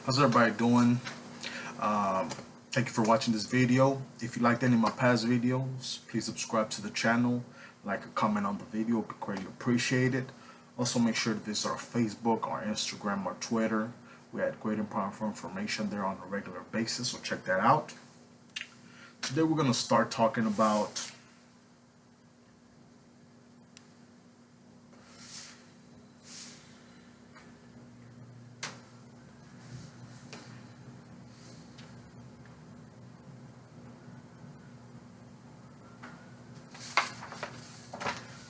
How's everybody doing? Um, Thank you for watching this video. If you liked any of my past videos, please subscribe to the channel, like a comment on the video, would be greatly appreciated. Also make sure to visit our Facebook, our Instagram, our Twitter. We add great and powerful information there on a regular basis, so check that out. Today we're going to start talking about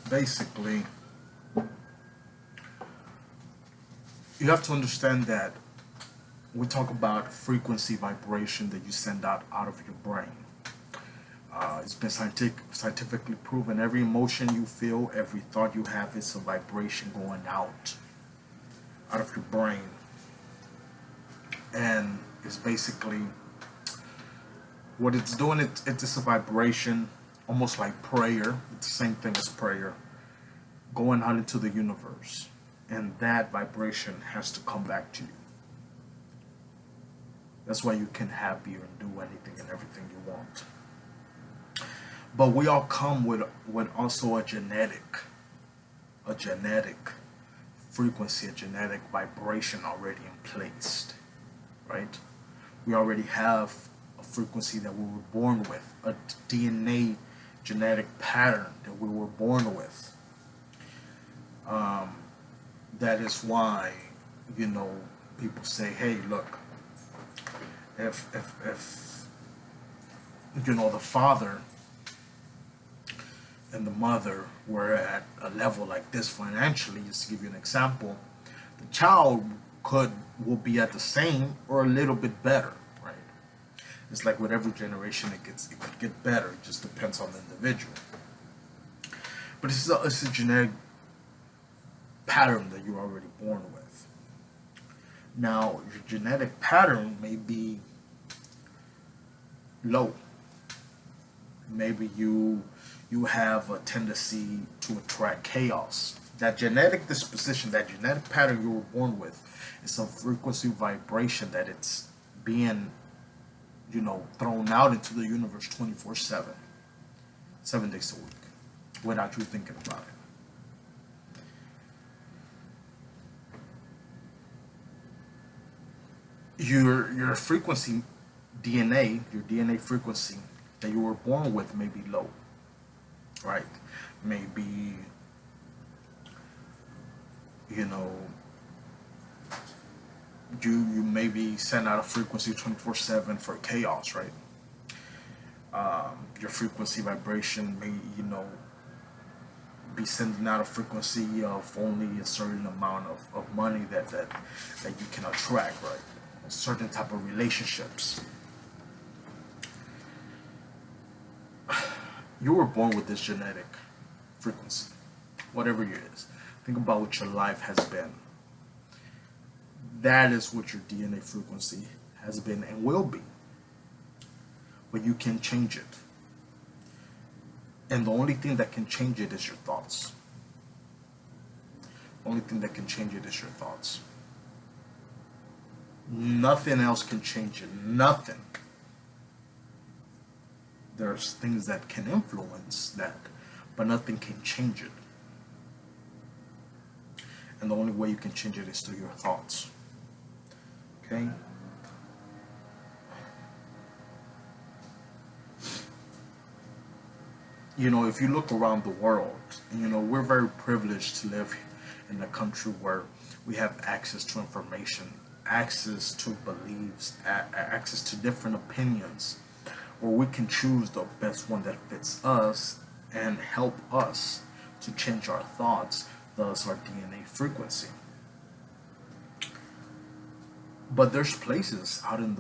basically, you have to understand that we talk about frequency vibration that you send out of your brain. It's been scientifically proven every emotion you feel, every thought you have is a vibration going out of your brain. And it's basically what it's doing, it's just a vibration, almost like prayer. It's the same thing as prayer, going out into the universe. And that vibration has to come back to you. That's why you can happy and do anything and everything you want. But we all come with also a genetic frequency, a genetic vibration already in place, right? We already have a frequency that we were born with, a DNA genetic pattern that we were born with. That is why, people say, hey, look, if the father and the mother were at a level like this financially, just to give you an example, the child will be at the same or a little bit better, right? It's like with every generation, it could get better. It just depends on the individual. But it's a genetic pattern that you're already born with. Now, your genetic pattern may be low. Maybe you have a tendency to attract chaos. That genetic disposition, that genetic pattern you were born with, is some frequency vibration that it's being, thrown out into the universe 24/7, 7 days a week, without you thinking about it. Your frequency DNA, your DNA frequency that you were born with may be low, right? Maybe, you maybe send out a frequency 24/7 for chaos, right? Your frequency vibration may, be sending out a frequency of only a certain amount of money that you can attract, right? A certain type of relationships. You were born with this genetic frequency, whatever it is. Think about what your life has been. That is what your DNA frequency has been and will be. But you can change it. And the only thing that can change it is your thoughts. The only thing that can change it is your thoughts. Nothing else can change it. Nothing. There's things that can influence that, but nothing can change it. And the only way you can change it is through your thoughts. Okay? If you look around the world, we're very privileged to live in a country where we have access to information, access to beliefs, access to different opinions, where we can choose the best one that fits us and help us to change our thoughts, thus our DNA frequency. But there's places out in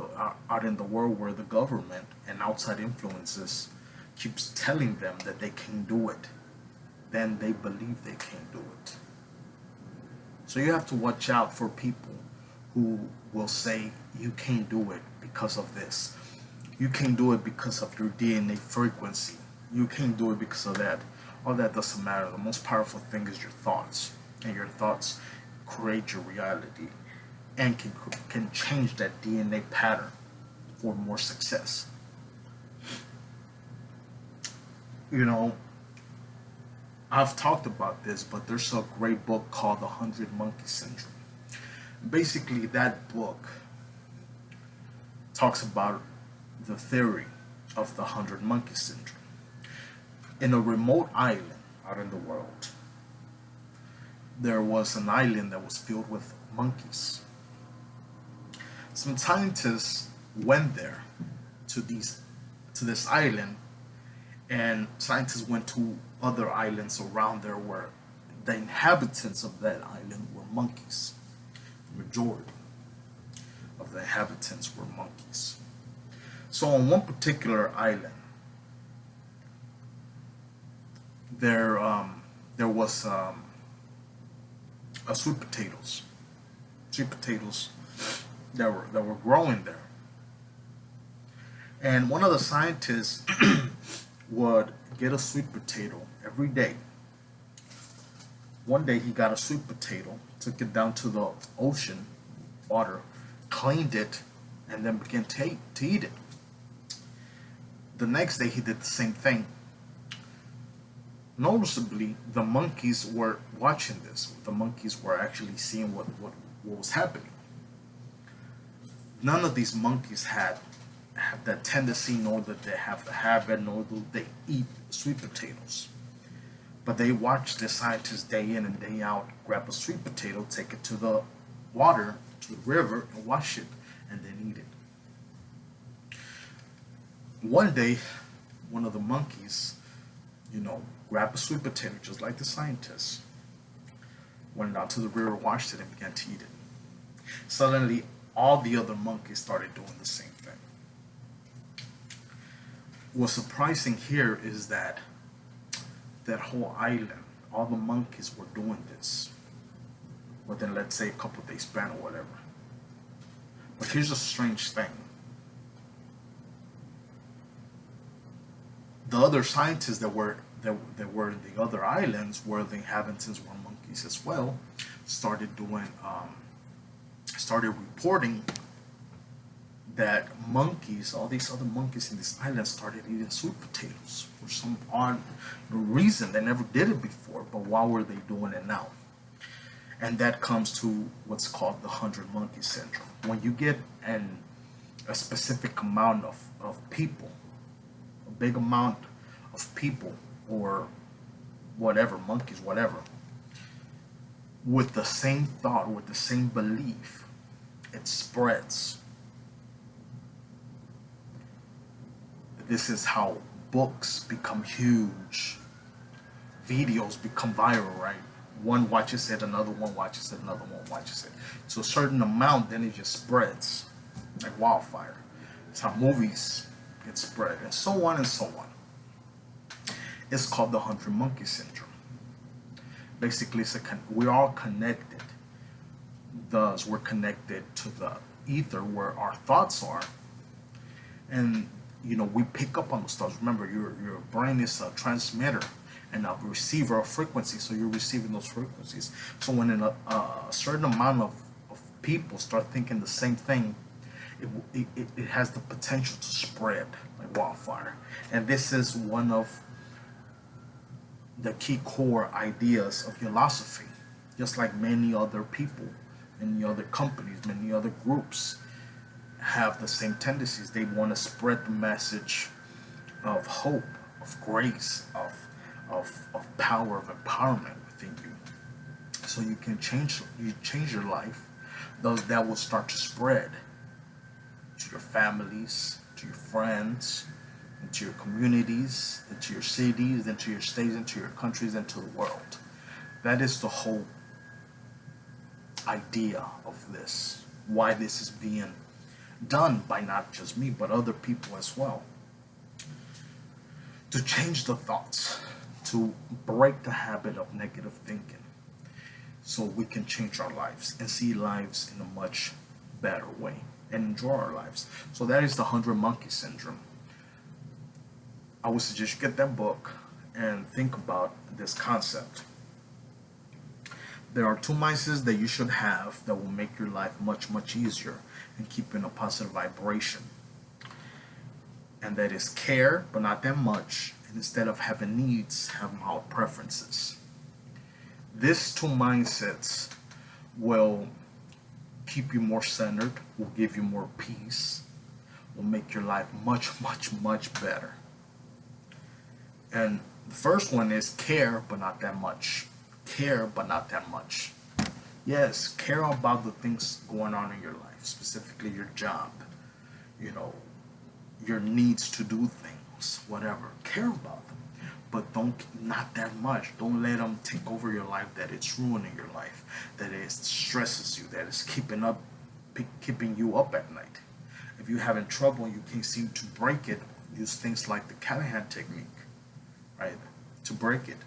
the world where the government and outside influences keeps telling them that they can do it. Then they believe they can do it. So you have to watch out for people who will say you can't do it because of this. You can't do it because of your DNA frequency. You can't do it because of that. All that doesn't matter. The most powerful thing is your thoughts. And your thoughts create your reality. and can change that DNA pattern for more success. You know, I've talked about this, but there's a great book called The 100 Monkey Syndrome. Basically, that book talks about the theory of the 100 Monkey Syndrome. In a remote island out in the world, there was an island that was filled with monkeys. Some scientists went there to this island, and scientists went to other islands around there where the inhabitants of that island were monkeys. The majority of the inhabitants were monkeys. So on one particular island, there was a sweet potatoes that were growing there, and one of the scientists would get a sweet potato every day. One day he got a sweet potato, took it down to the ocean water, cleaned it, and then began to eat it. The next day he did the same thing. Noticeably, the monkeys were watching this. The monkeys were actually seeing what was happening. None of these monkeys have that tendency, nor that they have the habit, nor do they eat sweet potatoes. But they watch the scientists day in and day out grab a sweet potato, take it to the water, to the river, and wash it, and then eat it. One day, one of the monkeys, grabbed a sweet potato just like the scientists, went out to the river, washed it, and began to eat it. Suddenly, all the other monkeys started doing the same thing. What's surprising here is that whole island, all the monkeys were doing this within, let's say, a couple of days span or whatever. But here's a strange thing. The other scientists that were in the other islands, where the inhabitants were monkeys as well, started reporting that monkeys, all these other monkeys in this island, started eating sweet potatoes for some odd reason. They never did it before, but why were they doing it now? And that comes to what's called the 100 Monkey Syndrome. When you get a specific amount of people, a big amount of people, or whatever, monkeys, whatever, with the same thought, with the same belief, it spreads. This is how books become huge, videos become viral, right? One watches it, another one watches it, another one watches it. To a certain amount, then it just spreads like wildfire. It's how movies get spread, and so on and so on. It's called the 100 Monkey Syndrome. Basically, we're all connected. Thus, we're connected to the ether where our thoughts are, and we pick up on those thoughts. Remember, your brain is a transmitter and a receiver of frequencies, so you're receiving those frequencies. So when a certain amount of people start thinking the same thing, it has the potential to spread like wildfire. And this is one of the key core ideas of Ulosophy. Just like many other people, many other companies, many other groups have the same tendencies. They want to spread the message of hope, of grace, of power, of empowerment within you. So you can change your life. That will start to spread to your families, to your friends, into your communities, into your cities, into your states, into your countries, into the world. That is the whole idea of this. Why this is being done by not just me, but other people as well. To change the thoughts, to break the habit of negative thinking, so we can change our lives and see lives in a much better way and enjoy our lives. So that is the 100 Monkey Syndrome. I would suggest you get that book and think about this concept. There are two mindsets that you should have that will make your life much, much easier and keep in a positive vibration. And that is care, but not that much. And instead of having needs, have mild preferences. These two mindsets will keep you more centered, will give you more peace, will make your life much, much, much better. And the first one is care, but not that much. Care, but not that much. Yes, care about the things going on in your life, specifically your job, you know, your needs to do things, whatever. Care about them, but not that much. Don't let them take over your life. That it's ruining your life. That it stresses you. That it's keeping you up at night. If you're having trouble and you can't seem to break it, use things like the Callahan technique, right, to break it,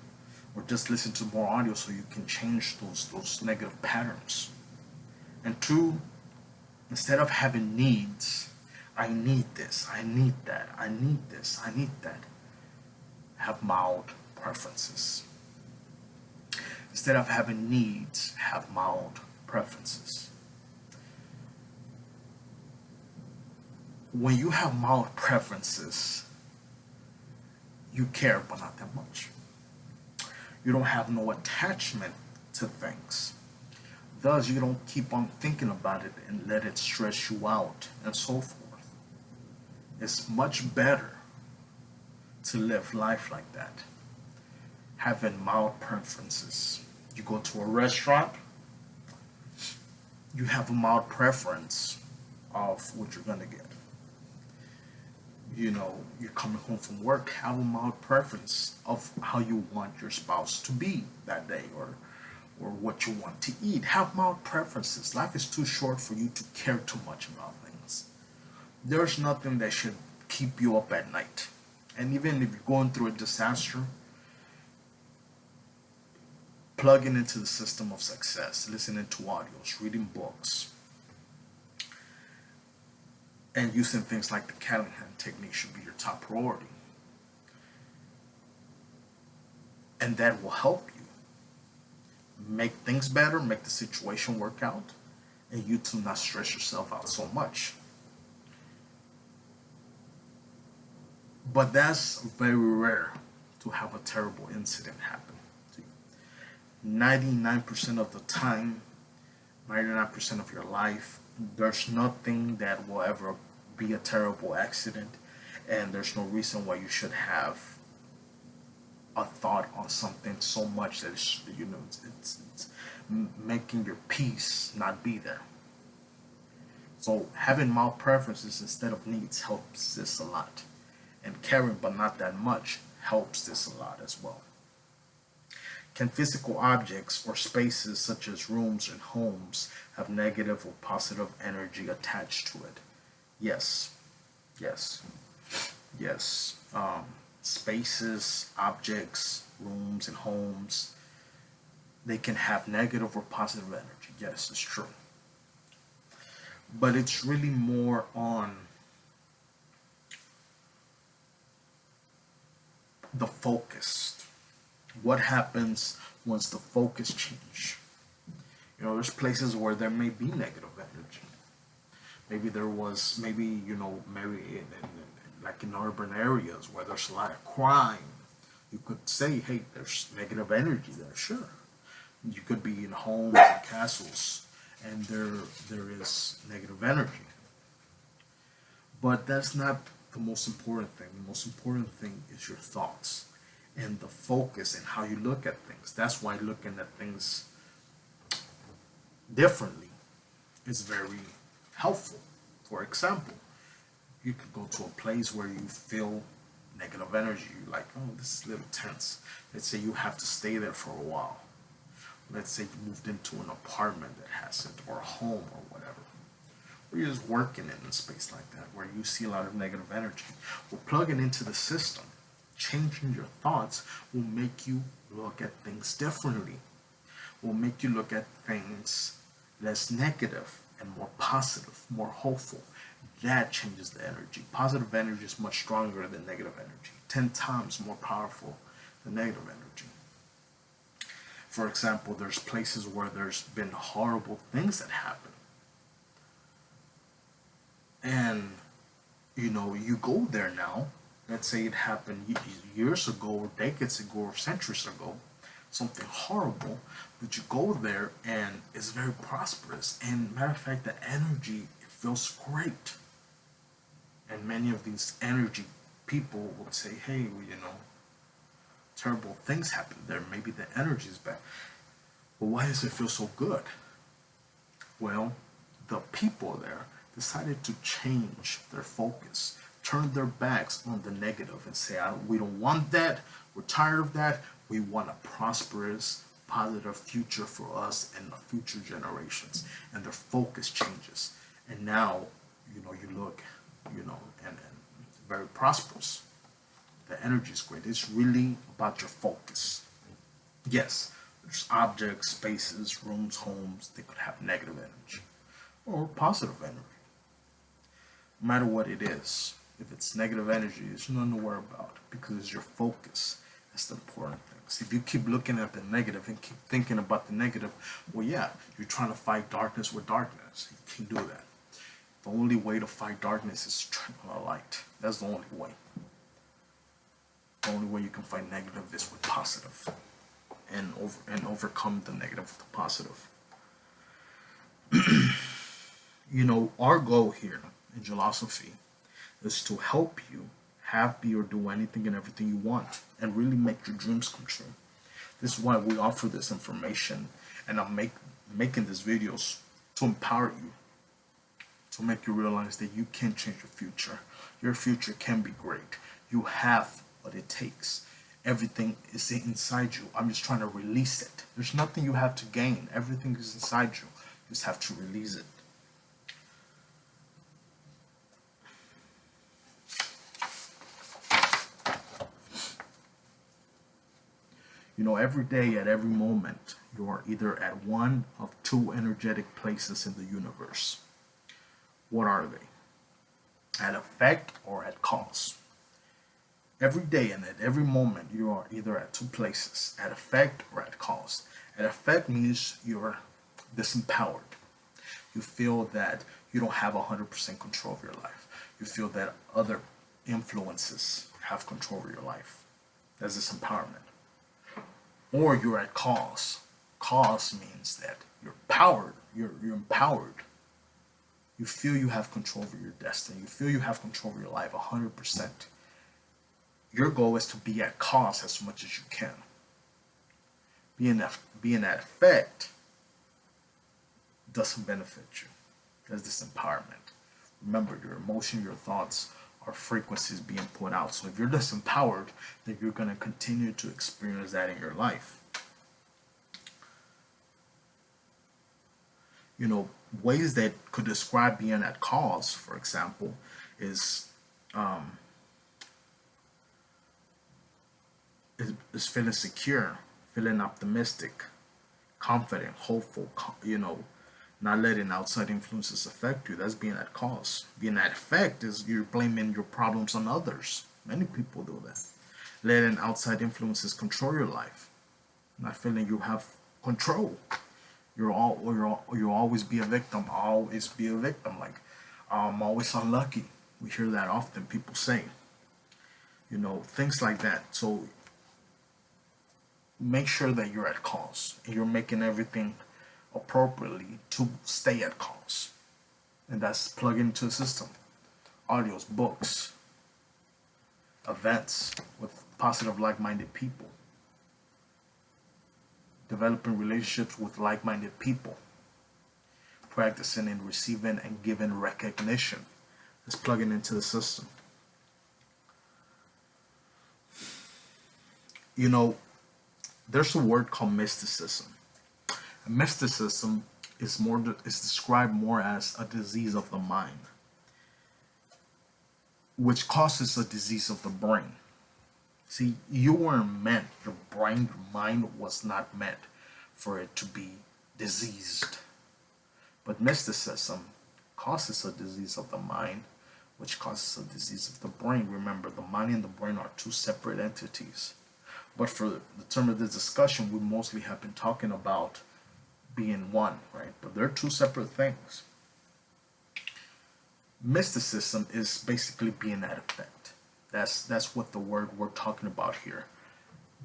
or just listen to more audio so you can change those negative patterns. And two, instead of having needs, I need this, I need that, I need this, I need that, have mild preferences. Instead of having needs, have mild preferences. When you have mild preferences, you care, but not that much. You don't have no attachment to things. Thus, you don't keep on thinking about it and let it stress you out and so forth. It's much better to live life like that, having mild preferences. You go to a restaurant, you have a mild preference of what you're going to get. You know, you're coming home from work, have a mild preference of how you want your spouse to be that day, or what you want to eat. Have mild preferences. Life is too short for you to care too much about things. There's nothing that should keep you up at night. And even if you're going through a disaster, plugging into the system of success, listening to audios, reading books, and using things like the Callahan technique should be your top priority. And that will help you make things better, make the situation work out, and you to not stress yourself out so much. But that's very rare to have a terrible incident happen to you. 99% of the time, 99% of your life, there's nothing that will ever be a terrible accident, and there's no reason why you should have a thought on something so much that it's, it's making your peace not be there. So having mild preferences instead of needs helps this a lot, and caring but not that much helps this a lot as well. Can physical objects or spaces such as rooms and homes have negative or positive energy attached to it? Yes, yes, yes. Spaces, objects, rooms, and homes, they can have negative or positive energy. Yes, it's true. But it's really more on the focus. What happens once the focus change? You know, there's places where there may be negative energy. Maybe there was, maybe, like in urban areas where there's a lot of crime. You could say, hey, there's negative energy there, sure. You could be in homes and castles, and there is negative energy. But that's not the most important thing. The most important thing is your thoughts and the focus and how you look at things. That's why looking at things differently is very helpful. For example, you could go to a place where you feel negative energy. You're like, oh, this is a little tense. Let's say you have to stay there for a while. Let's say you moved into an apartment that has it, or a home, or whatever. Or you're just working in a space like that where you see a lot of negative energy. Well, plugging into the system, changing your thoughts will make you look at things differently. Will make you look at things less negative and more positive, more hopeful. That changes the energy. Positive energy is much stronger than negative energy. 10 times more powerful than negative energy. For example, there's places where there's been horrible things that happen. And, you go there now. Let's say it happened years ago, or decades ago, or centuries ago, something horrible, but you go there and it's very prosperous. And matter of fact, the energy, it feels great. And many of these energy people would say, hey, well, terrible things happen there. Maybe the energy is bad. But why does it feel so good? Well, the people there decided to change their focus, turn their backs on the negative and say, we don't want that. We're tired of that. We want a prosperous, positive future for us and the future generations. And their focus changes. And now, you look, and it's very prosperous. The energy is great. It's really about your focus. Yes, there's objects, spaces, rooms, homes. They could have negative energy or positive energy. No matter what it is, if it's negative energy, there's nothing to worry about because it's your focus. That's the important things. If you keep looking at the negative and keep thinking about the negative, well, yeah, you're trying to fight darkness with darkness. You can't do that. The only way to fight darkness is to turn on a light. That's the only way. The only way you can fight negative is with positive, and overcome the negative with the positive. Our goal here in Ulosophy is to help you have, be, or do anything and everything you want, and really make your dreams come true. This is why we offer this information, and I'm making these videos to empower you, to make you realize that you can change your future. Your future can be great. You have what it takes. Everything is inside you. I'm just trying to release it. There's nothing you have to gain. Everything is inside you. You just have to release it. Every day, at every moment, you are either at one of two energetic places in the universe. What are they? At effect or at cause? Every day and at every moment, you are either at two places, at effect or at cause. At effect means you're disempowered. You feel that you don't have 100% control of your life. You feel that other influences have control of your life. That's disempowerment. Or you're at cause. Cause means that you're powered. You're empowered. You feel you have control over your destiny. You feel you have control over your life 100%. Your goal is to be at cause as much as you can. Being at effect doesn't benefit you. That's disempowerment. Remember, your emotion, your thoughts are frequencies being put out. So if you're disempowered, then you're going to continue to experience that in your life. Ways that could describe being at cause, for example, is feeling secure, feeling optimistic, confident, hopeful, not letting outside influences affect you. That's being at cause. Being at effect is you're blaming your problems on others. Many people do that. Letting outside influences control your life. Not feeling you have control. You'll always be a victim. Always be a victim. Like, I'm always unlucky. We hear that often. People say, things like that. So make sure that you're at cause and you're making everything appropriately to stay at cause. And that's plug into the system. Audios, books, events with positive, like-minded people. Developing relationships with like-minded people. Practicing and receiving and giving recognition. Let's plug it into the system. There's a word called mysticism. And mysticism is described more as a disease of the mind, which causes a disease of the brain. See, you weren't meant, your mind was not meant for it to be diseased. But mysticism causes a disease of the mind, which causes a disease of the brain. Remember, the mind and the brain are two separate entities. But for the term of this discussion, we mostly have been talking about being one, right? But they're two separate things. Mysticism is basically being at effect. That's what the word we're talking about here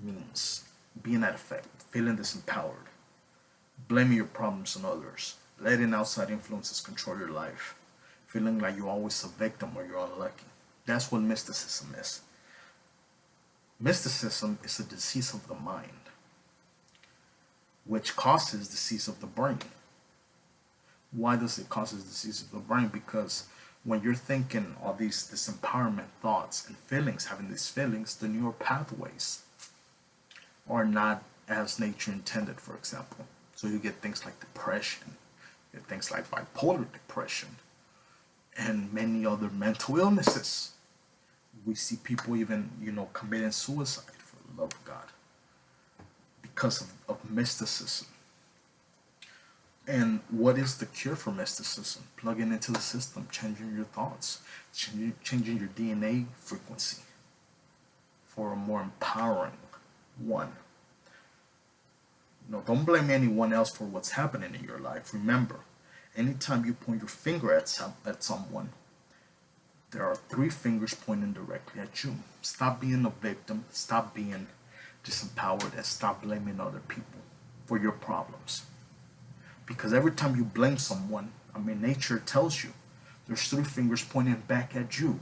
means. Being at effect, feeling disempowered, blaming your problems on others, letting outside influences control your life, feeling like you're always a victim or you're unlucky. That's what mysticism is. Mysticism is a disease of the mind, which causes disease of the brain. Why does it cause disease of the brain? Because when you're thinking all these disempowerment thoughts and feelings, having these feelings, the neural pathways are not as nature intended, for example. So you get things like depression, you get things like bipolar depression, and many other mental illnesses. We see people even, committing suicide, for the love of God, because of mysticism. And what is the cure for mysticism? Plugging into the system, changing your thoughts, changing your DNA frequency for a more empowering one. Don't blame anyone else for what's happening in your life. Remember, anytime you point your finger at someone, there are three fingers pointing directly at you. Stop being a victim, stop being disempowered, and stop blaming other people for your problems. Because every time you blame someone, nature tells you there's three fingers pointing back at you,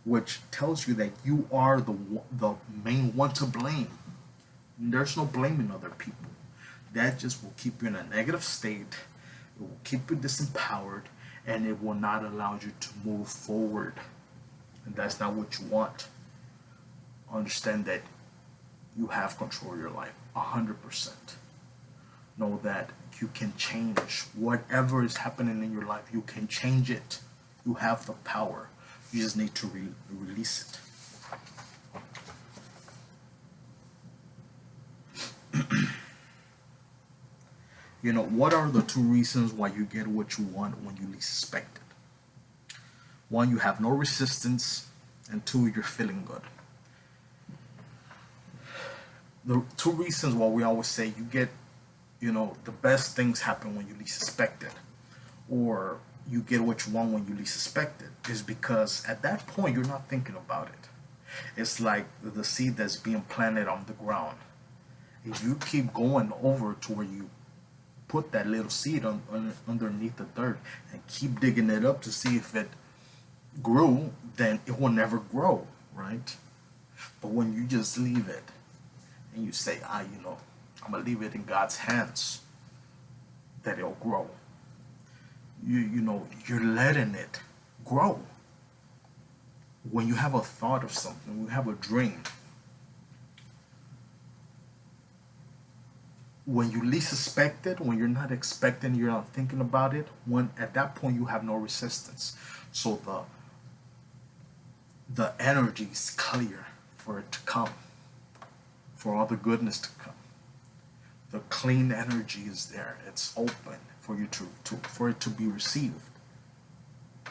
which tells you that you are the main one to blame. There's no blaming other people. That just will keep you in a negative state. It will keep you disempowered, and it will not allow you to move forward. And that's not what you want. Understand that you have control of your life 100%. Know that you can change whatever is happening in your life. You can change it. You have the power. You just need to release it. What are the two reasons why you get what you want when you least expect it? One, you have no resistance, and two, you're feeling good. The two reasons why we always say you get, the best things happen when you least expect it, or you get what you want when you least expect it, is because at that point you're not thinking about it. It's like the seed that's being planted on the ground. If you keep going over to where you put that little seed underneath the dirt and keep digging it up to see if it grew, then it will never grow, right? But when you just leave it and you say, I'm gonna leave it in God's hands, that it'll grow. You're letting it grow. When you have a thought of something, when you have a dream, when you least expect it, when you're not expecting, you're not thinking about it, when at that point you have no resistance. So the energy is clear for it to come, for all the goodness to come. The clean energy is there. It's open for you for it to be received.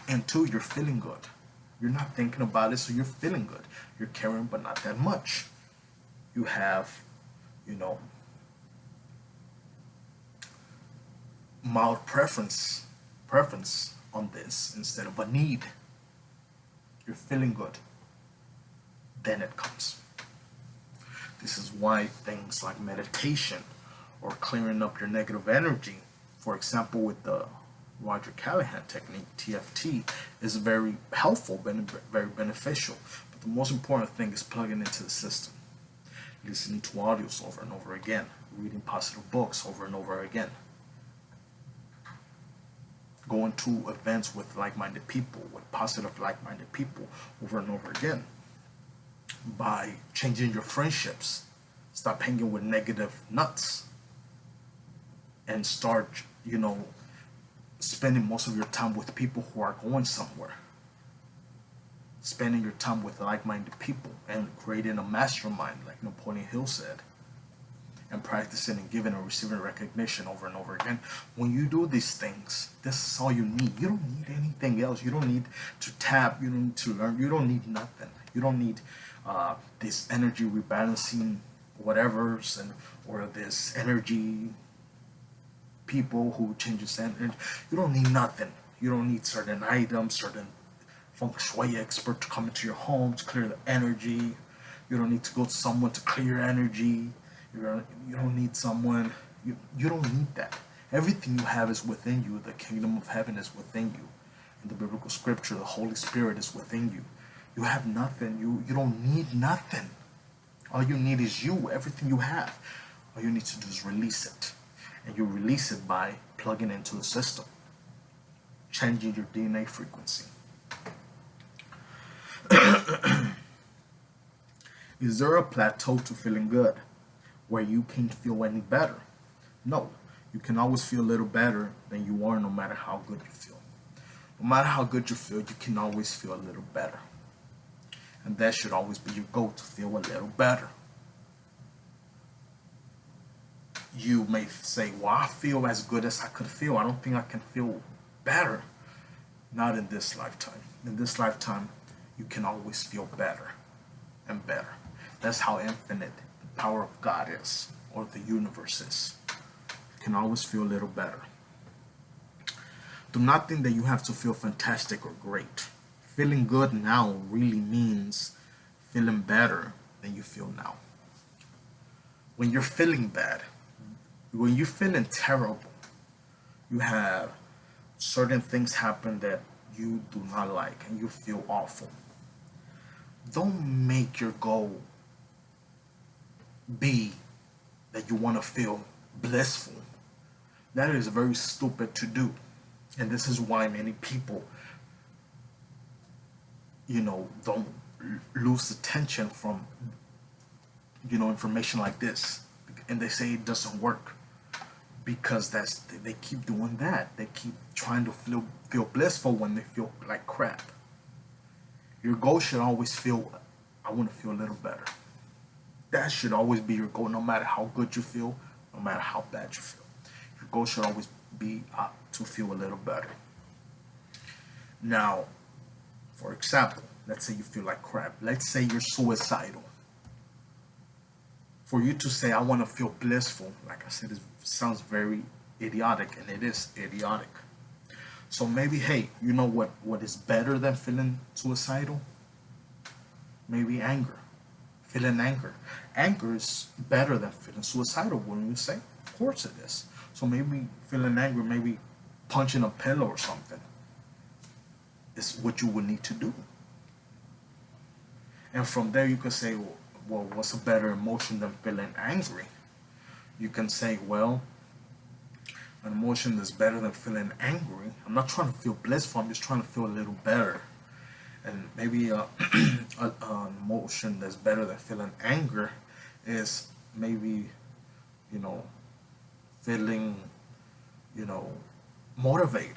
And two, you're feeling good. You're not thinking about it, so you're feeling good. You're caring, but not that much. You have, mild preference on this instead of a need. You're feeling good. Then it comes. This is why things like meditation or clearing up your negative energy, for example, with the Roger Callahan technique, TFT, is very helpful, very beneficial. But the most important thing is plugging into the system, listening to audios over and over again, reading positive books over and over again, going to events with like-minded people, with positive like-minded people over and over again. By changing your friendships, stop hanging with negative nuts, and start, spending most of your time with people who are going somewhere. Spending your time with like-minded people and creating a mastermind, like Napoleon Hill said, and practicing and giving and receiving recognition over and over again. When you do these things, this is all you need. You don't need anything else. You don't need to tap. You don't need to learn. You don't need nothing. You don't need this energy rebalancing whatever's, and or this energy people who changes energy. You don't need nothing. You don't need certain items, certain feng shui expert to come into your home to clear the energy. You don't need to go to someone to clear your energy. You don't need someone. You don't need that. Everything you have is within you. The kingdom of heaven is within you. In the biblical scripture, the Holy Spirit is within you. You have nothing. You don't need nothing. All you need is you. Everything you have. All you need to do is release it. And you release it by plugging into the system, changing your DNA frequency. Is there a plateau to feeling good where you can't feel any better? No. You can always feel a little better than you are no matter how good you feel. No matter how good you feel, you can always feel a little better. And that should always be your goal, to feel a little better. You may say, well, I feel as good as I could feel. I don't think I can feel better. Not in this lifetime. In this lifetime, you can always feel better and better. That's how infinite the power of God is, or the universe is. You can always feel a little better. Do not think that you have to feel fantastic or great. Feeling good now really means feeling better than you feel now. When you're feeling bad, when you're feeling terrible, you have certain things happen that you do not like and you feel awful. Don't make your goal be that you want to feel blissful. That is very stupid to do. And this is why many people, don't lose attention from, information like this. And they say it doesn't work. Because they keep doing that. They keep trying to feel blissful when they feel like crap. Your goal should always feel, I want to feel a little better. That should always be your goal, no matter how good you feel, no matter how bad you feel. Your goal should always be to feel a little better. Now, for example, let's say you feel like crap. Let's say you're suicidal. For you to say, I want to feel blissful, like I said, it sounds very idiotic, and it is idiotic. So maybe, hey, you know what is better than feeling suicidal? Maybe anger. Feeling anger. Anger is better than feeling suicidal, wouldn't you say? Of course it is. So maybe feeling angry, maybe punching a pillow or something is what you would need to do. And from there you can say, well, what's a better emotion than feeling angry? You can say, well, an emotion that's better than feeling angry. I'm not trying to feel blissful, I'm just trying to feel a little better. And maybe an emotion that's better than feeling anger is maybe, feeling, motivated,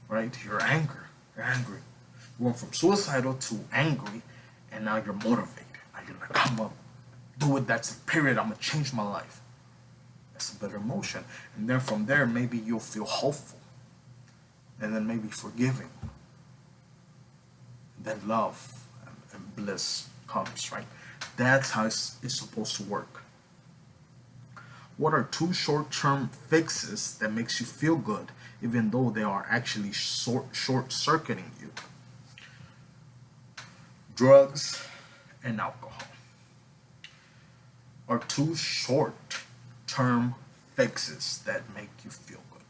right? You're angry. You went from suicidal to angry, and now you're motivated. Now you're like, I'm going to do it, that's the period, I'm going to change my life. That's a better emotion. And then from there, maybe you'll feel hopeful. And then maybe forgiving. And then love and bliss comes, right? That's how it's supposed to work. What are 2 short-term fixes that makes you feel good, even though they are actually short-circuiting you? Drugs and alcohol are 2 short-term fixes that make you feel good.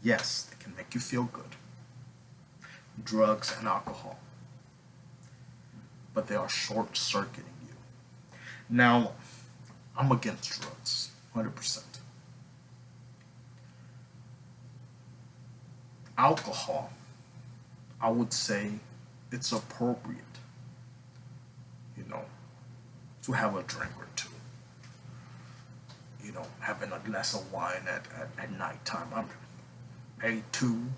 Yes, they can make you feel good. Drugs and alcohol. But they are short-circuiting you. Now, I'm against drugs, 100%. Alcohol, I would say it's appropriate, to have a drink or two. Having a glass of wine at nighttime. I'm A2.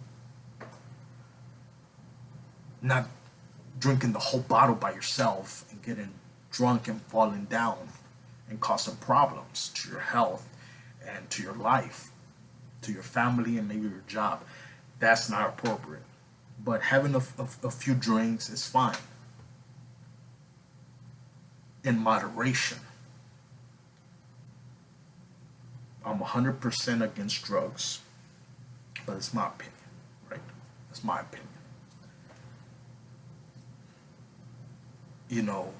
Not drinking the whole bottle by yourself and getting drunk and falling down and causing problems to your health and to your life, to your family, and maybe your job. That's not appropriate. But having a few drinks is fine. In moderation. I'm 100% against drugs, but it's my opinion, right? It's my opinion. You know,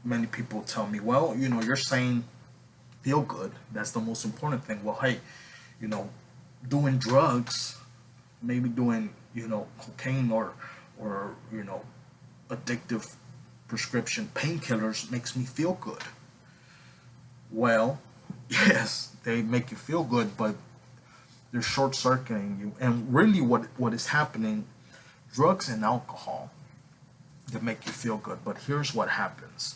many people tell me, well, you're saying feel good. That's the most important thing. Well, hey, you know, doing drugs, maybe doing, cocaine or, addictive prescription painkillers makes me feel good. Well, yes, they make you feel good, but they're short circuiting you. And really, what is happening, drugs and alcohol, they make you feel good. But here's what happens.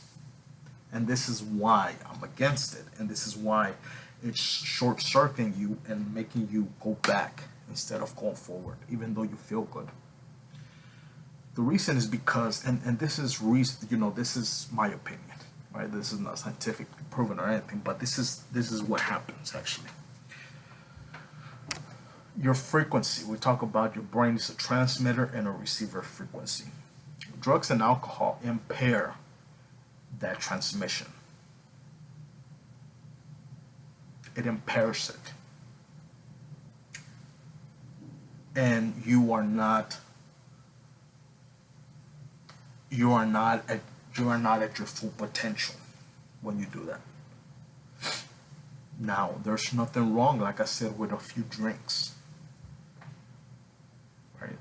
And this is why I'm against it. And this is why it's short circuiting you and making you go back instead of going forward, even though you feel good. The reason is because, and this is reason, this is my opinion, right? This is not scientifically proven or anything, but this is what happens actually. Your frequency. We talk about your brain is a transmitter and a receiver frequency. Drugs and alcohol impair that transmission. It impairs it. And you are not at your full potential when you do that. Now, there's nothing wrong, like I said, with a few drinks. Right?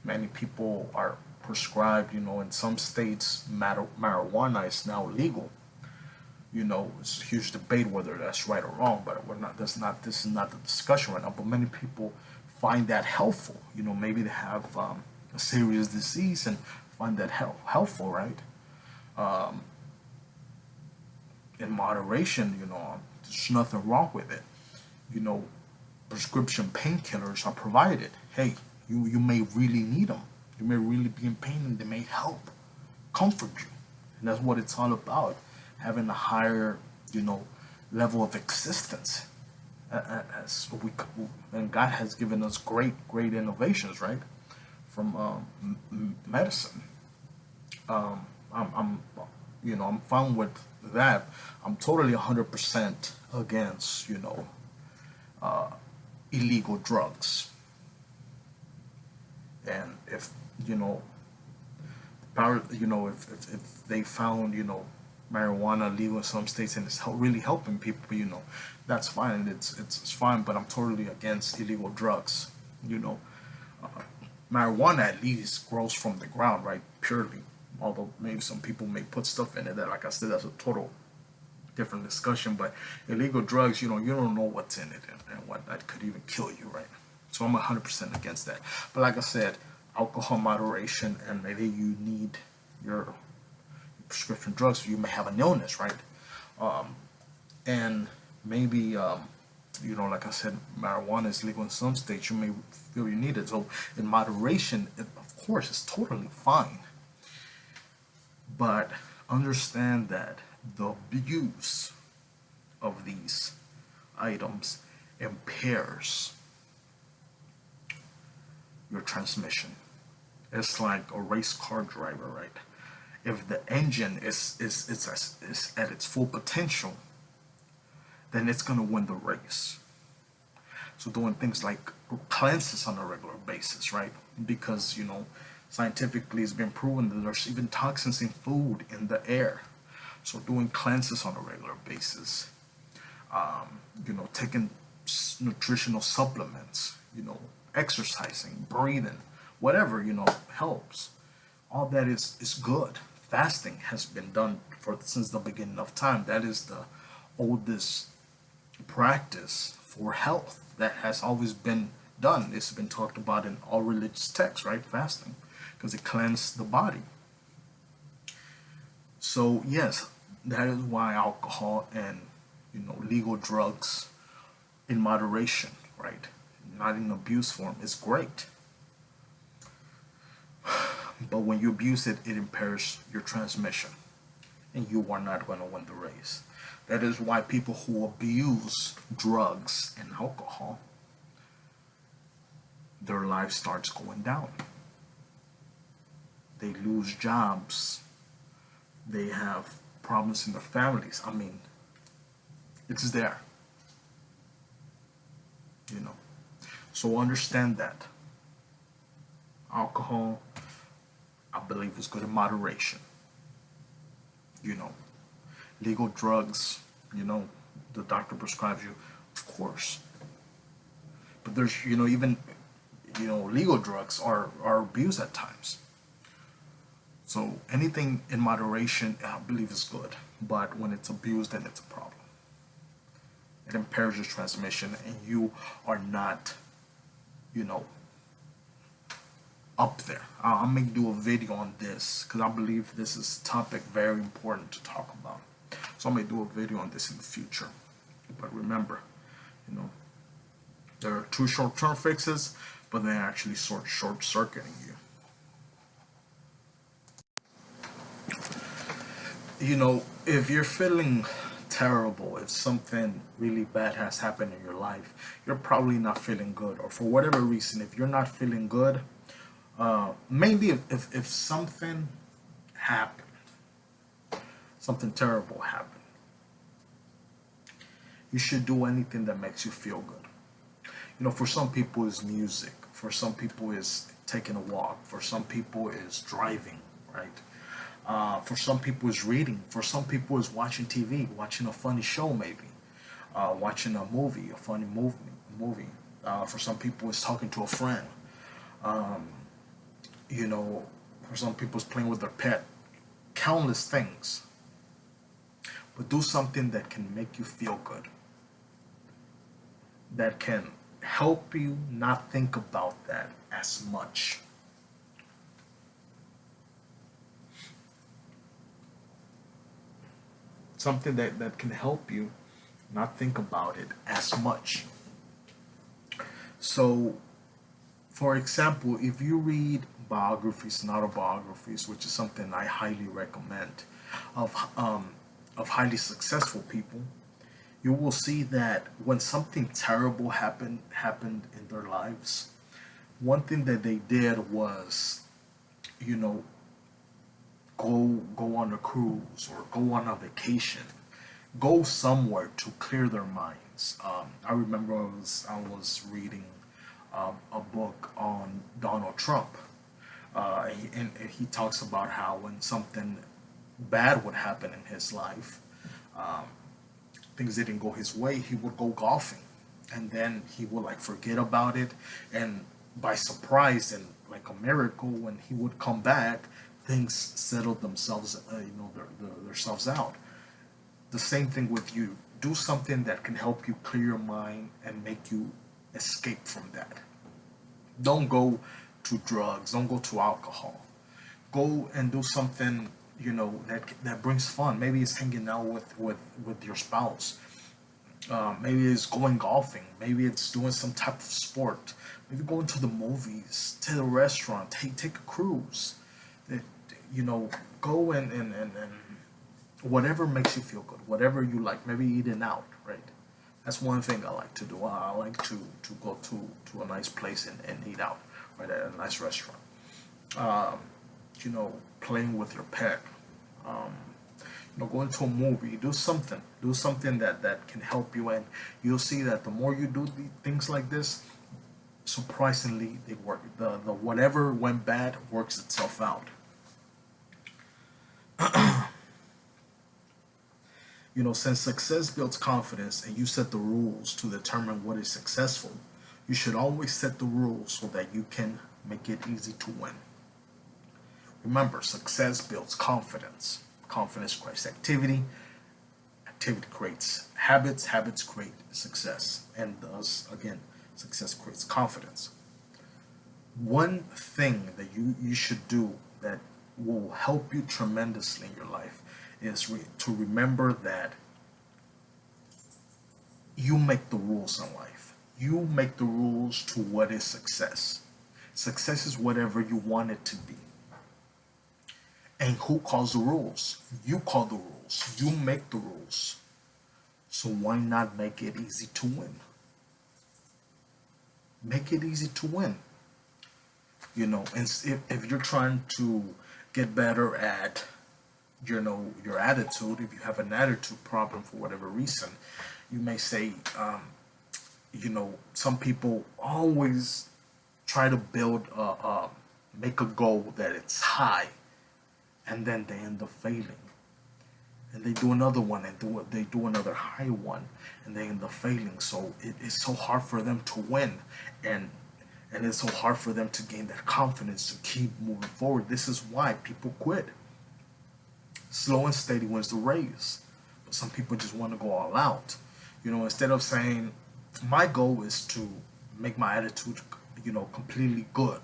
Many people are prescribed, in some states, marijuana is now legal. It's a huge debate whether that's right or wrong, but this is not the discussion right now. But many people find that helpful. Maybe they have a serious disease and find that helpful, right? In moderation, there's nothing wrong with it. Prescription painkillers are provided. Hey, you may really need them. You may really be in pain and they may help, comfort you. And that's what it's all about, having a higher, level of existence. And God has given us great innovations, right? From medicine. I'm fine with that. I'm totally 100% against, illegal drugs. And if if they found marijuana legal in some states and it's really helping people, that's fine. It's fine. But I'm totally against illegal drugs. Marijuana at least grows from the ground, right? Purely. Although maybe some people may put stuff in it that, like I said, that's a total different discussion. But illegal drugs, you don't know what's in it and what that could even kill you, right? So I'm 100% against that. But like I said, alcohol moderation, and maybe you need your prescription drugs, so you may have an illness, right? And maybe, like I said, marijuana is legal in some states. You may feel you need it. So in moderation, of course, it's totally fine. But understand that the abuse of these items impairs your transmission. It's like a race car driver, right? If the engine is at its full potential, then it's gonna win the race. So doing things like cleanses on a regular basis, right? Because scientifically it's been proven that there's even toxins in food, in the air. So doing cleanses on a regular basis, taking nutritional supplements, exercising, breathing, whatever, helps. All that is good. Fasting has been done since the beginning of time. That is the oldest practice for health that has always been done. It's been talked about in all religious texts, right? Fasting, because it cleanses the body. So yes, that is why alcohol and legal drugs in moderation, right, not in abuse form, is great. But when you abuse it, it impairs your transmission, and you are not going to win the race. That is why people who abuse drugs and alcohol, their life starts going down. They lose jobs. They have problems in their families. I mean, it's there. you know. So understand that alcohol, I believe, is good in moderation. You know, legal drugs, you know, the doctor prescribes you, of course. But there's, even, legal drugs are abused at times. So anything in moderation, I believe, is good. But when it's abused, then it's a problem. It impairs your transmission, and you are not, you know, up there. I may do a video on this because I believe this is a topic very important to talk about. So I may do a video on this in the future. But remember, you know, there are two short-term fixes, but they're actually short-circuiting you. You know, if you're feeling terrible, if something really bad has happened in your life, you're probably not feeling good. Or for whatever reason, if you're not feeling good, maybe if something happened, something terrible happened, you should do anything that makes you feel good. You know, for some people it's music, for some people it's taking a walk, for some people it's driving, right? For some people it's reading, for some people it's watching TV, watching a funny show maybe, watching a movie, a funny movie. For some people it's talking to a friend. Um, you know, for some people it's playing with their pet. Countless things. But do something that can make you feel good, that can help you not think about that as much. Something that can help you not think about it as much. So, for example, if you read biographies and autobiographies, which is something I highly recommend, of of highly successful people, you will see that when something terrible happened in their lives, one thing that they did was, you know, go on a cruise or go on a vacation, go somewhere to clear their minds. I remember I was reading a book on Donald Trump, and he talks about how when something bad would happen in his life, um, things didn't go his way, he would go golfing, and then he would like forget about it, and by surprise and like a miracle, when he would come back, things settled themselves, themselves out. The same thing with you. Do something that can help you clear your mind and make you escape from that. Don't go to drugs. Don't go to alcohol. Go and do something, that brings fun. Maybe it's hanging out with your spouse. Maybe it's going golfing. Maybe it's doing some type of sport. Maybe going to the movies, to the restaurant. Take a cruise. That, go and whatever makes you feel good. Whatever you like. Maybe eating out, right? That's one thing I like to do. I like to go to a nice place and eat out, right, at a nice restaurant. Um, Playing with your pet. Um, going to a movie. Do something that can help you, and you'll see that the more you do things like this, surprisingly, they work. The whatever went bad works itself out. Since success builds confidence and you set the rules to determine what is successful, you should always set the rules so that you can make it easy to win. Remember, success builds confidence. Confidence creates activity. Activity creates habits. Habits create success. And thus, again, success creates confidence. One thing that you should do that will help you tremendously in your life is to remember that you make the rules in life. You make the rules to what is success. Success is whatever you want it to be. And who calls the rules? You call the rules. You make the rules. So why not make it easy to win? Make it easy to win. And if you're trying to get better at, your attitude, if you have an attitude problem for whatever reason, you may say, some people always try to make a goal that it's high, and then they end up failing. And they do another one, and they do another high one, and they end up failing. So it's so hard for them to win, and it's so hard for them to gain that confidence to keep moving forward. This is why people quit. Slow and steady wins the race, but some people just want to go all out. Instead of saying, my goal is to make my attitude, completely good,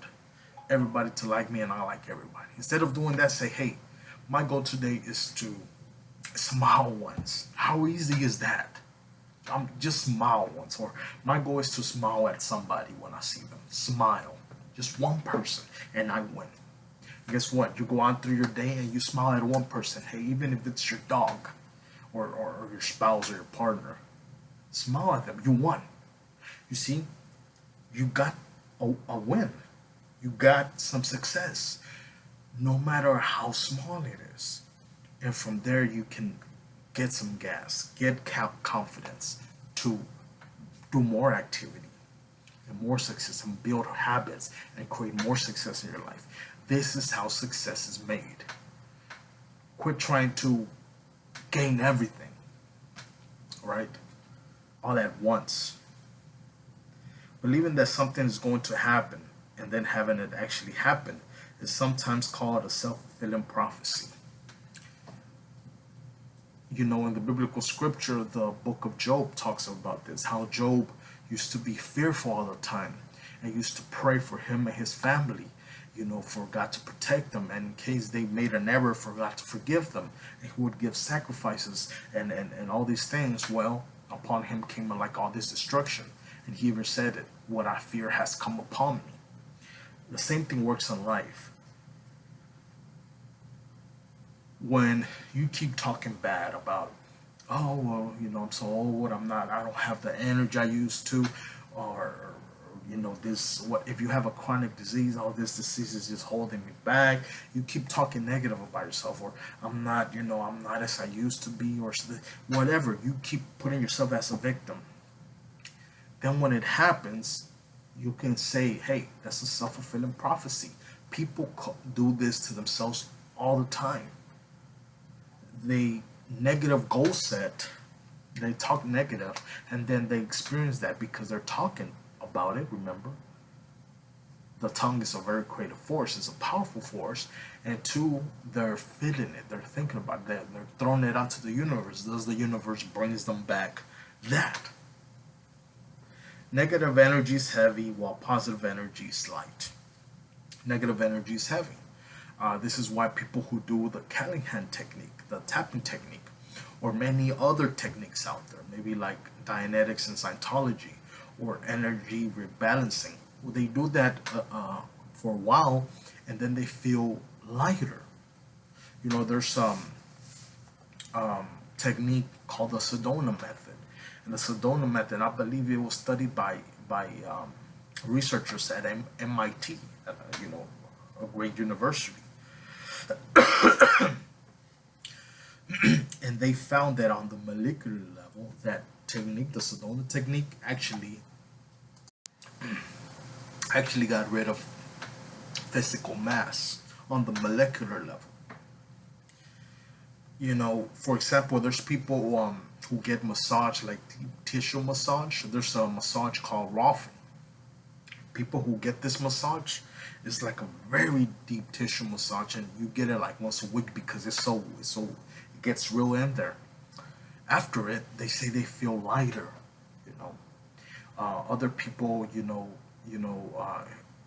everybody to like me and I like everybody. Instead of doing that, say, hey, my goal today is to smile once. How easy is that? I'm just smile once. Or my goal is to smile at somebody when I see them. Smile. Just one person, and I win. Guess what? You go on through your day and you smile at one person. Hey, even if it's your dog or your spouse or your partner, smile at them. You won. You see, you got a win. You got some success, no matter how small it is. And from there, you can get some gas, get confidence to do more activity and more success and build habits and create more success in your life. This is how success is made. Quit trying to gain everything, right? All at once. Believing that something is going to happen and then having it actually happen is sometimes called a self-fulfilling prophecy. In the biblical scripture, the book of Job talks about this, how Job used to be fearful all the time and used to pray for him and his family, for God to protect them, and in case they made an error, for God to forgive them. And he would give sacrifices and all these things. Well, upon him came like all this destruction. And he even said it, what I fear has come upon me. The same thing works in life. When you keep talking bad about, oh, well, I'm so old, I don't have the energy I used to, or this, what if you have a chronic disease, all this disease is just holding me back. You keep talking negative about yourself, or I'm not as I used to be, or whatever. You keep putting yourself as a victim. Then when it happens, you can say, hey, that's a self-fulfilling prophecy. People do this to themselves all the time. They negative goal set, they talk negative, and then they experience that because they're talking about it. Remember, the tongue is a very creative force, it's a powerful force. And two, they're feeling it, they're thinking about it, they're throwing it out to the universe. Thus the universe brings them back that. Negative energy is heavy while positive energy is light. Negative energy is heavy. This is why people who do the Callahan technique, the tapping technique, or many other techniques out there, maybe like Dianetics and Scientology, or energy rebalancing, they do that for a while, and then they feel lighter. There's some technique called the Sedona method. And the Sedona method, I believe it was studied by researchers at MIT, a great university. And they found that on the molecular level, that technique, the Sedona technique, actually got rid of physical mass on the molecular level. For example, there's people who get massage, like tissue massage. There's a massage called Rolfing. People who get this massage, it's like a very deep tissue massage, and you get it like once a week because it gets real in there. After it, they say they feel lighter. Other people,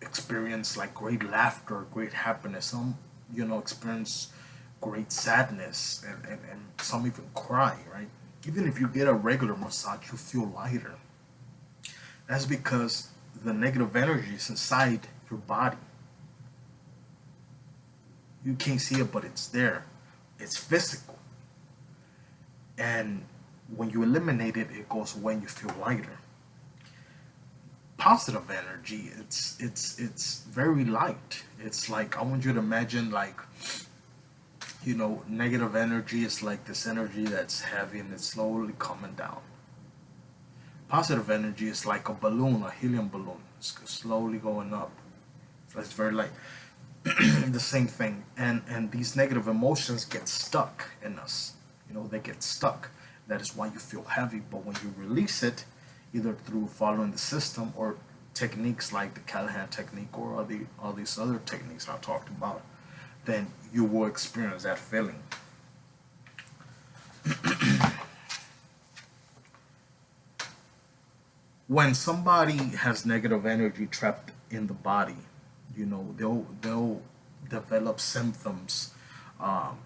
experience like great laughter, great happiness. Some, experience great sadness, and some even cry, right? Even if you get a regular massage, you feel lighter. That's because the negative energy is inside your body. You can't see it, but it's there. It's physical. And when you eliminate it, it goes away and you feel lighter. Positive energy, it's very light. It's like, I want you to imagine like, negative energy is like this energy that's heavy and it's slowly coming down. Positive energy is like a balloon, a helium balloon. It's slowly going up. It's very light. The same thing. And these negative emotions get stuck in us. They get stuck. That is why you feel heavy. But when you release it, either through following the system or techniques like the Callahan technique or all these other techniques I talked about, then you will experience that feeling. When somebody has negative energy trapped in the body, they'll develop symptoms, um,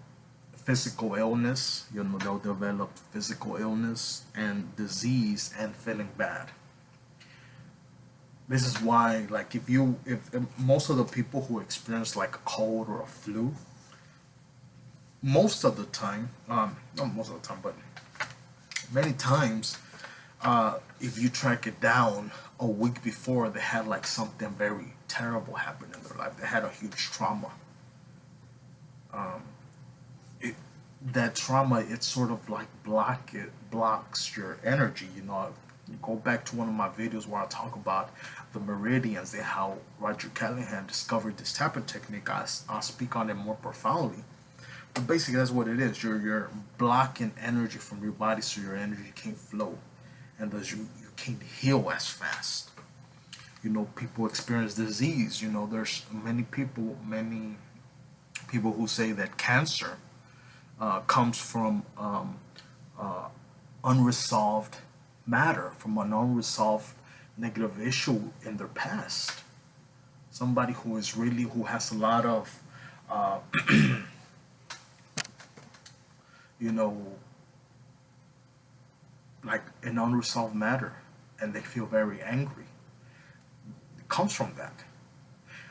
physical illness. They'll develop physical illness and disease and feeling bad. This is why, like, if most of the people who experience like a cold or a flu, most of the time, not most of the time, but many times, if you track it down, a week before they had like something very terrible happen in their life. They had a huge trauma. Um, it, that trauma, it sort of like blocks your energy. You go back to one of my videos where I talk about the meridians and how Roger Callahan discovered this type of technique. I'll speak on it more profoundly. But basically, that's what it is. You're blocking energy from your body, so your energy can't flow, and thus you can't heal as fast. People experience disease. There's many people who say that cancer comes from unresolved matter, from an unresolved negative issue in their past. Somebody who has a lot of uh, you know like an unresolved matter, and they feel very angry. It comes from that.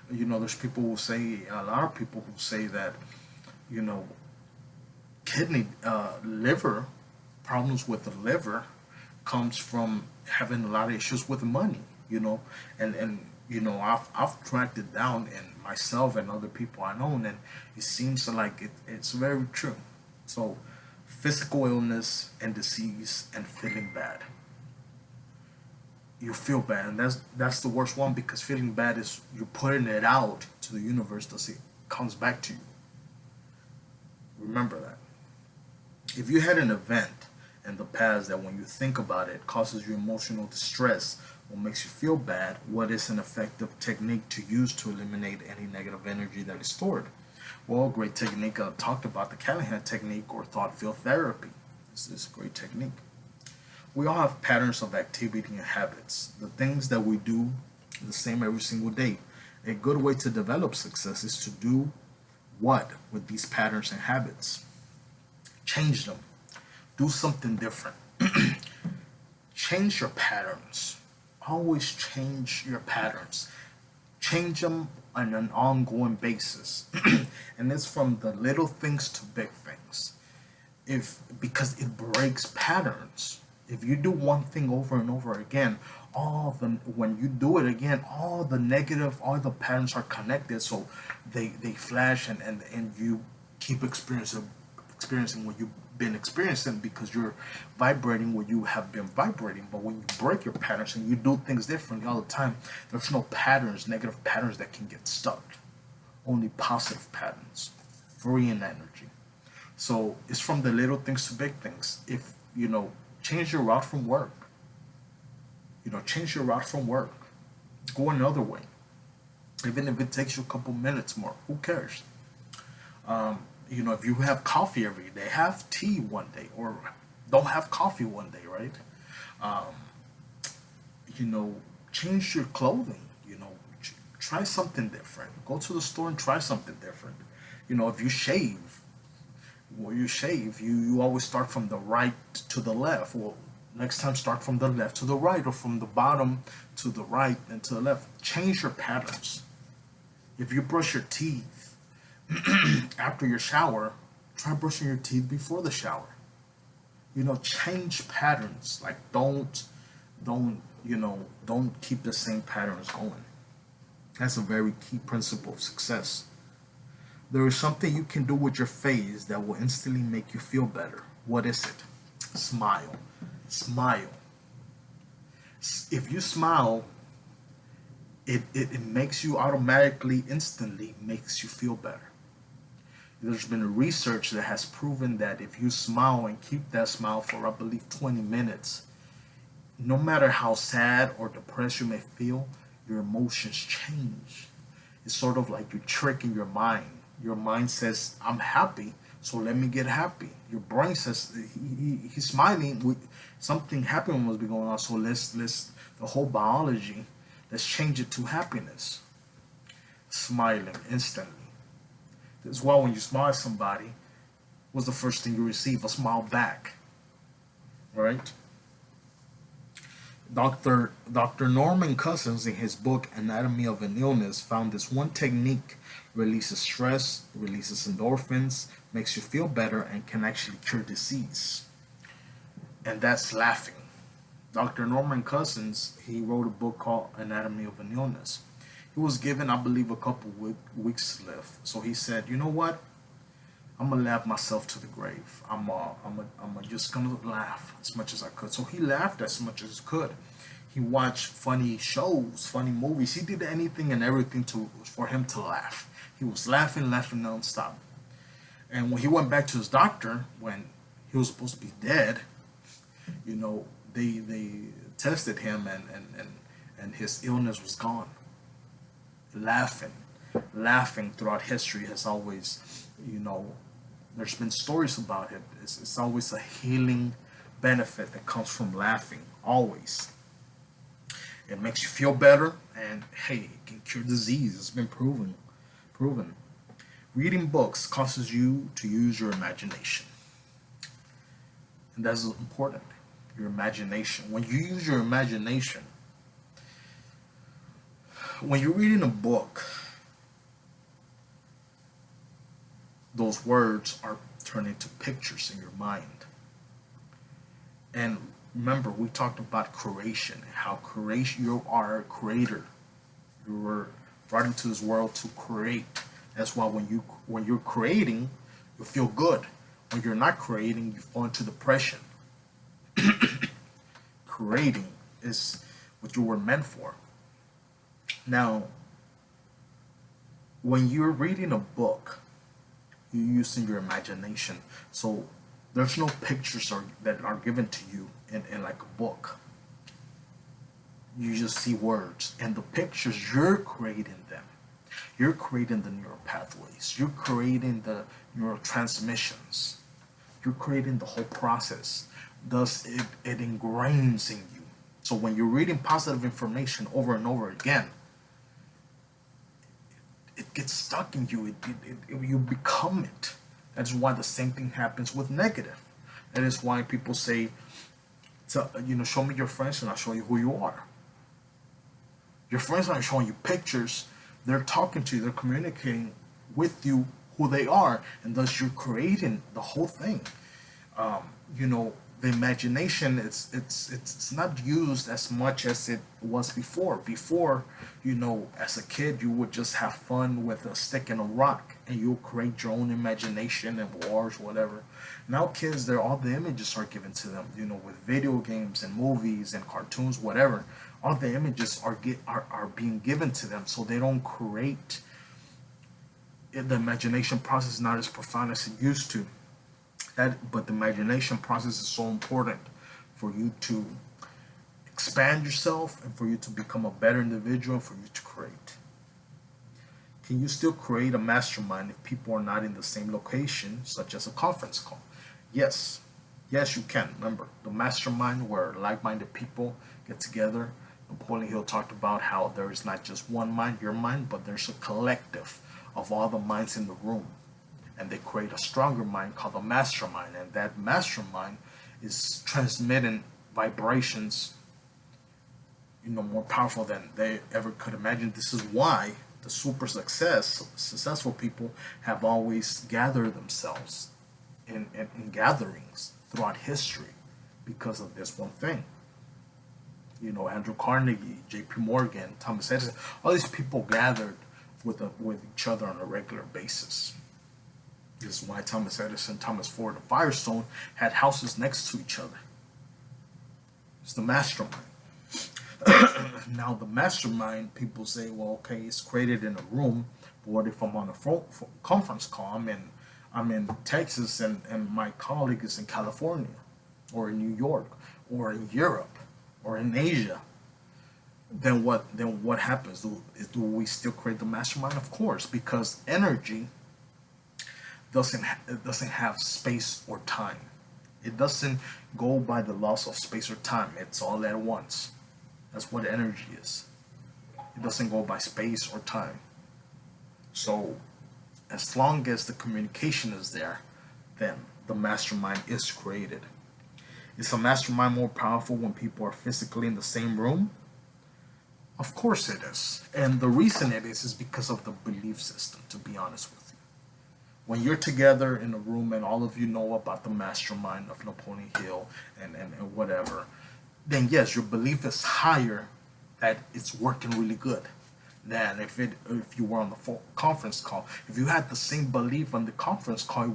There's people who say, a lot of people who say that, you know kidney, liver problems with the liver comes from having a lot of issues with money. I've tracked it down in myself and other people I know, and it seems like it's very true. So physical illness and disease and feeling bad, you feel bad, and that's the worst one, because feeling bad is you're putting it out to the universe to see it comes back to you. Remember that. If you had an event in the past that when you think about it causes you emotional distress or makes you feel bad, what is an effective technique to use to eliminate any negative energy that is stored? Well, a great technique, I talked about the Callahan technique or thought field therapy. This is a great technique. We all have patterns of activity and habits, the things that we do the same every single day. A good way to develop success is to do what with these patterns and habits? Change them. Do something different. Change your patterns. Always change your patterns. Change them on an ongoing basis. And it's from the little things to big things. Because it breaks patterns. If you do one thing over and over again, when you do it again, all the patterns are connected, so they flash, and you keep experiencing what you've been experiencing, because you're vibrating what you have been vibrating. But when you break your patterns and you do things differently all the time, there's no negative patterns that can get stuck. Only positive patterns, free in energy. So it's from the little things to big things. If change your route from work. Change your route from work. Go another way. Even if it takes you a couple minutes more, who cares? If you have coffee every day, have tea one day, or don't have coffee one day, right? Um, Change your clothing. Try something different. Go to the store and try something different. If you shave, you always start from the right to the left. Well, next time start from the left to the right, or from the bottom to the right and to the left. Change your patterns. If you brush your teeth after your shower, try brushing your teeth before the shower. Change patterns. Like, don't keep the same patterns going. That's a very key principle of success. There is something you can do with your face that will instantly make you feel better. What is it? Smile. Smile. If you smile, it makes you automatically, instantly makes you feel better. There's been research that has proven that if you smile and keep that smile for, I believe, 20 minutes, no matter how sad or depressed you may feel, your emotions change. It's sort of like you're tricking your mind. Your mind says, I'm happy, so let me get happy. Your brain says, he's smiling. Something happy must be going on, so let's, the whole biology, let's change it to happiness. Smiling instantly. As well, when you smile at somebody, what's the first thing you receive? A smile back, right? Dr. Norman Cousins, in his book Anatomy of an Illness, found this one technique releases stress, releases endorphins, makes you feel better, and can actually cure disease. And that's laughing. Dr. Norman Cousins, he wrote a book called Anatomy of an Illness. He was given, I believe, a couple weeks left. So he said, you know what? I'm gonna laugh myself to the grave. I'm just gonna laugh as much as I could. So he laughed as much as he could. He watched funny shows, funny movies. He did anything and everything for him to laugh. He was laughing, laughing nonstop. And when he went back to his doctor, when he was supposed to be dead, you know, they tested him, and his illness was gone. Laughing throughout history has always, you know, there's been stories about it. It's always a healing benefit that comes from laughing. Always. It makes you feel better, and hey, it can cure disease. It's been proven. Proven. Reading books causes you to use your imagination. And that's important. Your imagination. When you use your imagination, when you're reading a book, those words are turned into pictures in your mind. And remember, we talked about creation, how creation, you are a creator. You were brought into this world to create. That's why when you're creating, you feel good. When you're not creating, you fall into depression. Creating is what you were meant for. Now, when you're reading a book, you're using your imagination. So there's no pictures that are given to you in like a book. You just see words, and the pictures, you're creating them. You're creating the neural pathways. You're creating the neurotransmissions. You're creating the whole process. Thus, it ingrains in you. So when you're reading positive information over and over again, it gets stuck in you. You become it. That's why the same thing happens with negative. That is why people say, show me your friends and I'll show you who you are. Your friends aren't showing you pictures. They're talking to you. They're communicating with you who they are, and thus you're creating the whole thing. The imagination, it's not used as much as it was before. Before, as a kid, you would just have fun with a stick and a rock, and you'll create your own imagination and wars, whatever. Now kids, all the images are given to them, with video games and movies and cartoons, whatever. All the images are being given to them, so they don't create. The imagination process is not as profound as it used to. But the imagination process is so important for you to expand yourself and for you to become a better individual and for you to create. Can you still create a mastermind if people are not in the same location, such as a conference call? Yes. Yes, you can. Remember, the mastermind where like-minded people get together. Napoleon Hill talked about how there is not just one mind, your mind, but there's a collective of all the minds in the room. And they create a stronger mind called a mastermind. And that mastermind is transmitting vibrations, more powerful than they ever could imagine. This is why the successful people have always gathered themselves in gatherings throughout history because of this one thing. Andrew Carnegie, J.P. Morgan, Thomas Edison, all these people gathered with each other on a regular basis. This is why Thomas Edison, Thomas Ford, and Firestone had houses next to each other. It's the mastermind. Now the mastermind, people say, well, okay, it's created in a room, but what if I'm on a conference call? I'm in Texas, and my colleague is in California, or in New York, or in Europe, or in Asia. Then what happens? Do we still create the mastermind? Of course, because energy doesn't have space or time. It doesn't go by the laws of space or time. It's all at once. That's what energy is. It doesn't go by space or time. So as long as the communication is there, then the mastermind is created. Is a mastermind more powerful when people are physically in the same room? Of course it is. And the reason it is because of the belief system, to be honest with you. When you're together in a room and all of you know about the mastermind of Napoleon Hill and whatever, then yes, your belief is higher that it's working really good than if you were on the conference call. If you had the same belief on the conference call,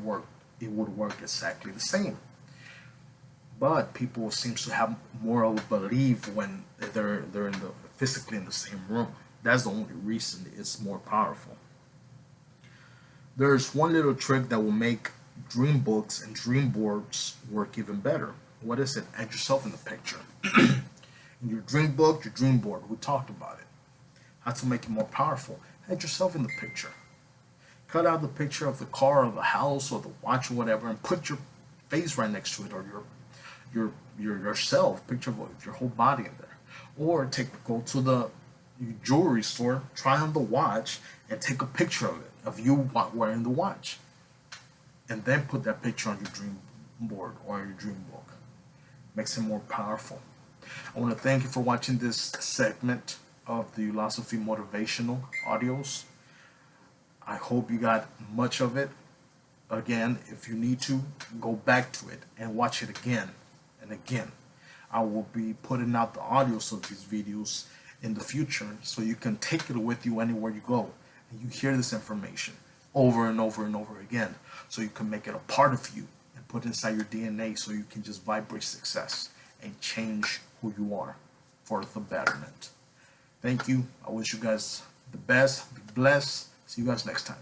it would work exactly the same. But people seem to have more of a belief when they're physically in the same room. That's the only reason it's more powerful. There's one little trick that will make dream books and dream boards work even better. What is it? Add yourself in the picture. In your dream book, your dream board, we talked about it. How to make it more powerful. Add yourself in the picture. Cut out the picture of the car or the house or the watch or whatever, and put your face right next to it, or your yourself, picture of your whole body in there. Or go to the jewelry store, try on the watch, and take a picture of it, of you wearing the watch, and then put that picture on your dream board or your dream book. Makes it more powerful. I want to thank you for watching this segment of the Ulosophy Motivational audios. I hope you got much of it. Again, if you need to, go back to it and watch it again and again. I will be putting out the audios of these videos in the future, so you can take it with you anywhere you go, and you hear this information over and over and over again, so you can make it a part of you and put inside your DNA, so you can just vibrate success and change who you are for the betterment. Thank you. I wish you guys the best. Be blessed. See you guys next time.